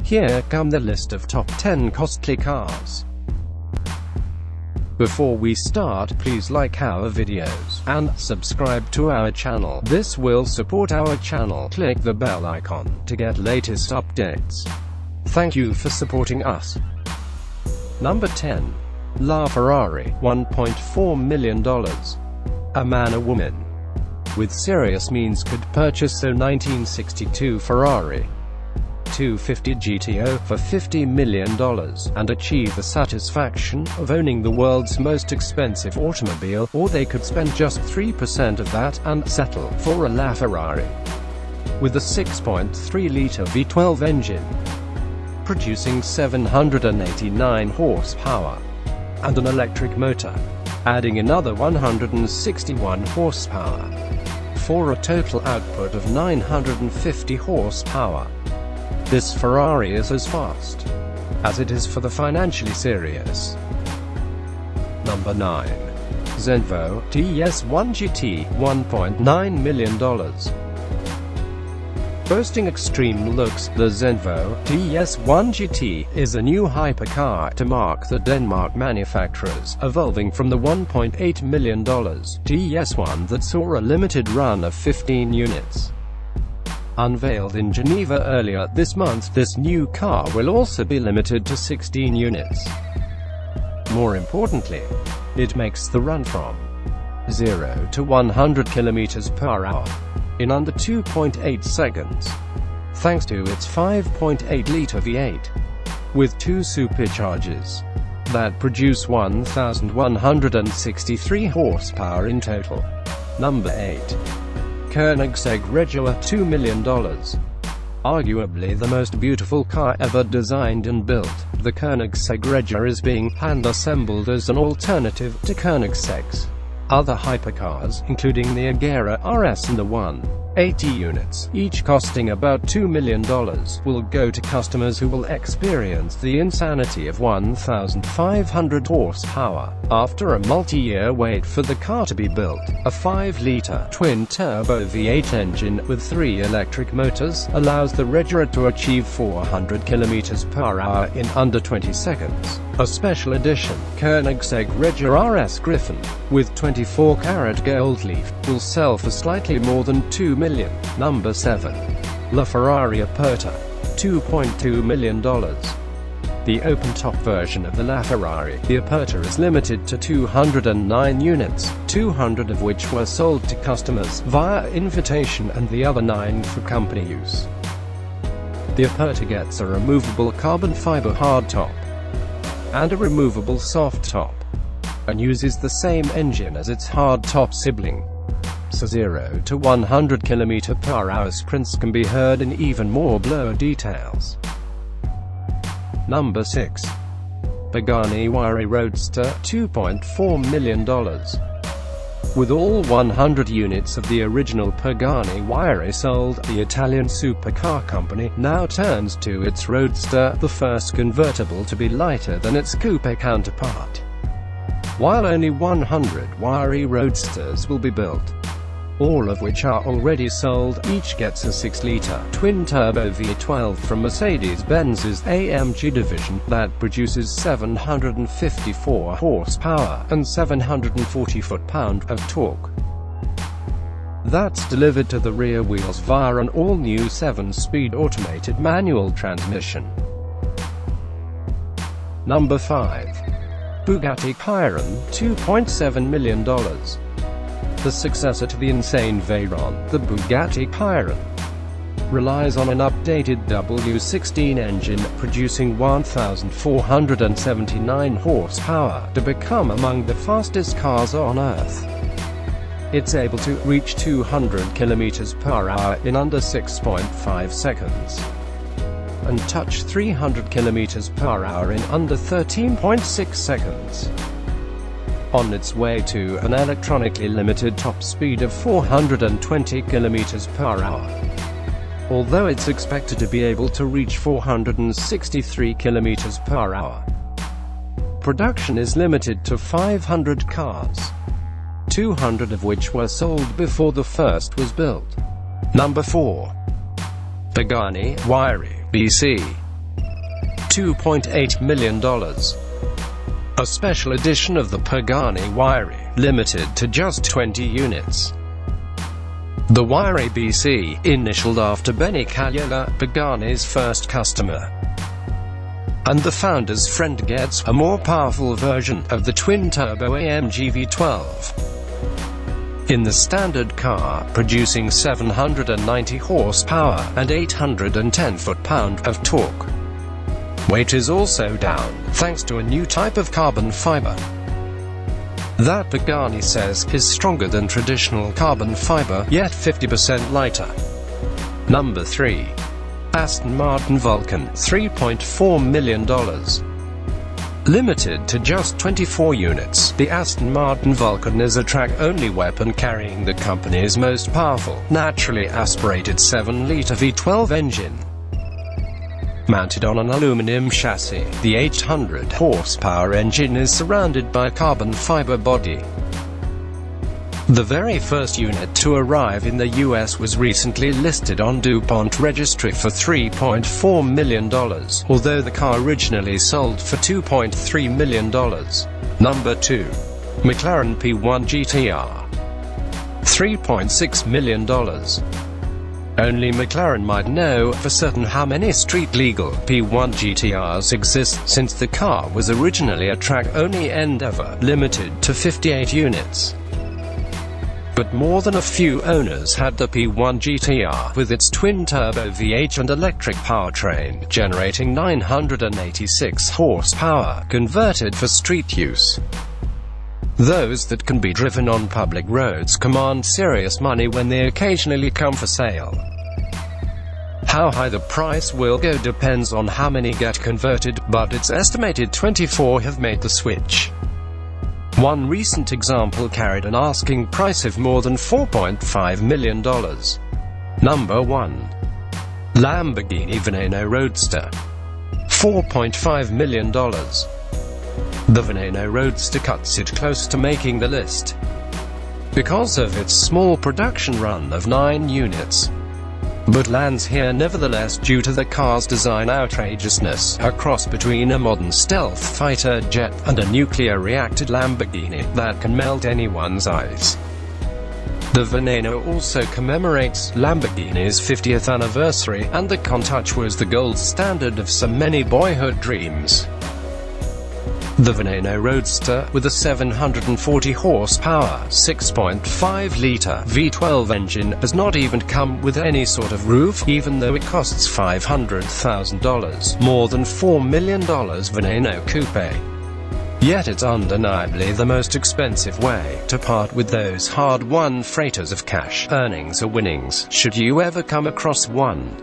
Here come the list of top 10 costly cars. Before we start, please like our videos and subscribe to our channel. This will support our channel. Click the bell icon to get latest updates. Thank you for supporting us. Number 10. LaFerrari, $1.4 million. A man or woman with serious means could purchase a 1962 Ferrari 250 GTO for $50 million, and achieve the satisfaction of owning the world's most expensive automobile, or they could spend just 3% of that and settle for a LaFerrari. With a 6.3-liter V12 engine, producing 789 horsepower, and an electric motor, adding another 161 horsepower, for a total output of 950 horsepower. This Ferrari is as fast as it is for the financially serious. Number 9. Zenvo TS1 GT, $1.9 million. Boasting extreme looks, the Zenvo TS1 GT is a new hypercar to mark the Denmark manufacturers, evolving from the $1.8 million TS1 that saw a limited run of 15 units. Unveiled in Geneva earlier this month, this new car will also be limited to 16 units. More importantly, it makes the run from 0 to 100 km per hour in under 2.8 seconds, thanks to its 5.8-liter V8, with two superchargers that produce 1,163 horsepower in total. Number 8. Koenigsegg Regula, $2 million. Arguably the most beautiful car ever designed and built, the Koenigsegg Regula is being hand-assembled as an alternative to Koenigsegg's other hypercars, including the Agera RS and the 180 units, each costing about $2 million, will go to customers who will experience the insanity of 1,500 horsepower. After a multi-year wait for the car to be built, a 5-liter twin-turbo V8 engine with 3 electric motors allows the Regula to achieve 400 km per hour in under 20 seconds. A special edition Koenigsegg Regula RS Griffon, with 24-karat gold leaf, will sell for slightly more than $2 million. Number 7. LaFerrari Aperta, $2.2 million. The open-top version of the LaFerrari, the Aperta, is limited to 209 units, 200 of which were sold to customers via invitation and the other 9 for company use. The Aperta gets a removable carbon fiber hardtop and a removable soft top, and uses the same engine as its hardtop sibling. So 0 to 100 km per hour sprints can be heard in even more blurred details. Number 6. Pagani Huayra Roadster, $2.4 million. With all 100 units of the original Pagani Huayra sold, the Italian supercar company now turns to its Roadster, the first convertible to be lighter than its coupe counterpart. While only 100 Huayra Roadsters will be built, all of which are already sold, each gets a 6-liter twin-turbo V12 from Mercedes-Benz's AMG division that produces 754 horsepower and 740 foot-pound of torque. That's delivered to the rear wheels via an all-new 7-speed automated manual transmission. Number 5. Bugatti Chiron, $2.7 million. The successor to the insane Veyron, the Bugatti Chiron relies on an updated W16 engine, producing 1,479 horsepower, to become among the fastest cars on Earth. It's able to reach 200 km per hour in under 6.5 seconds, and touch 300 km per hour in under 13.6 seconds. On its way to an electronically limited top speed of 420 km per hour. Although it's expected to be able to reach 463 km per hour. Production is limited to 500 cars, 200 of which were sold before the first was built. Number 4. Pagani Huayra BC. $2.8 million. A special edition of the Pagani Huayra, limited to just 20 units. The Huayra BC, initialed after Benny Callola, Pagani's first customer. And the founder's friend, gets a more powerful version of the twin-turbo AMG V12. In the standard car, producing 790 horsepower and 810 foot-pound of torque. Weight is also down, thanks to a new type of carbon fiber that Pagani says is stronger than traditional carbon fiber, yet 50% lighter. Number 3. Aston Martin Vulcan, $3.4 million. Limited to just 24 units, the Aston Martin Vulcan is a track-only weapon carrying the company's most powerful, naturally aspirated 7-liter V12 engine. Mounted on an aluminum chassis, the 800 horsepower engine is surrounded by a carbon fiber body. The very first unit to arrive in the US was recently listed on DuPont registry for $3.4 million, although the car originally sold for $2.3 million. Number 2. McLaren P1 GTR. $3.6 million. Only McLaren might know for certain how many street-legal P1 GTRs exist, since the car was originally a track-only endeavor, limited to 58 units. But more than a few owners had the P1 GTR, with its twin-turbo V8 and electric powertrain, generating 986 horsepower, converted for street use. Those that can be driven on public roads command serious money when they occasionally come for sale. How high the price will go depends on how many get converted, but it's estimated 24 have made the switch. One recent example carried an asking price of more than $4.5 million. Number 1. Lamborghini Veneno Roadster. $4.5 million. The Veneno Roadster cuts it close to making the list because of its small production run of 9 units, but lands here nevertheless due to the car's design outrageousness, a cross between a modern stealth fighter jet and a nuclear-reacted Lamborghini that can melt anyone's eyes. The Veneno also commemorates Lamborghini's 50th anniversary, and the Countach was the gold standard of so many boyhood dreams. The Veneno Roadster, with a 740 horsepower, 6.5-liter V12 engine, does not even come with any sort of roof, even though it costs $500,000, more than $4 million Veneno Coupe. Yet it's undeniably the most expensive way to part with those hard-won freighters of cash, earnings or winnings, should you ever come across one.